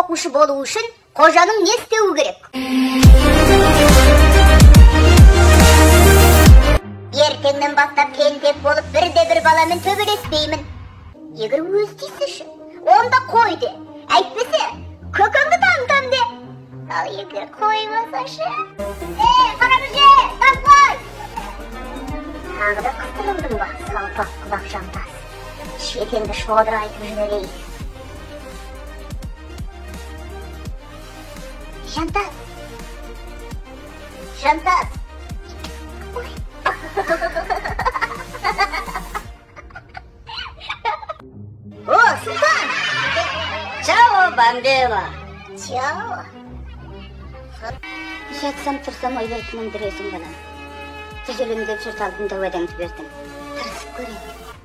окушу болуу үчүн кожанын не істеуі керек? Ертеңнен бастап тентек болып бірде-бір баламен төбелеспеймін. Егер өз дейсіші, онда қой де. Әйтпесе, көкіңді танытам де. Ал егер қоймасашы... Қарабүже, тап қой! Тағы да қыстырылдың ба, салпақ құлақ жантас. Шетенді шодыр айтып жөнелейді. Жантас! Жантас! Ой! О, Султан! Чао, бомбела! Чао! Жатсам-тұрсам ойлайтынын білесің балам. Түзелім деп жұрт алдында уәдеңді бердің. Тырысып көрейін.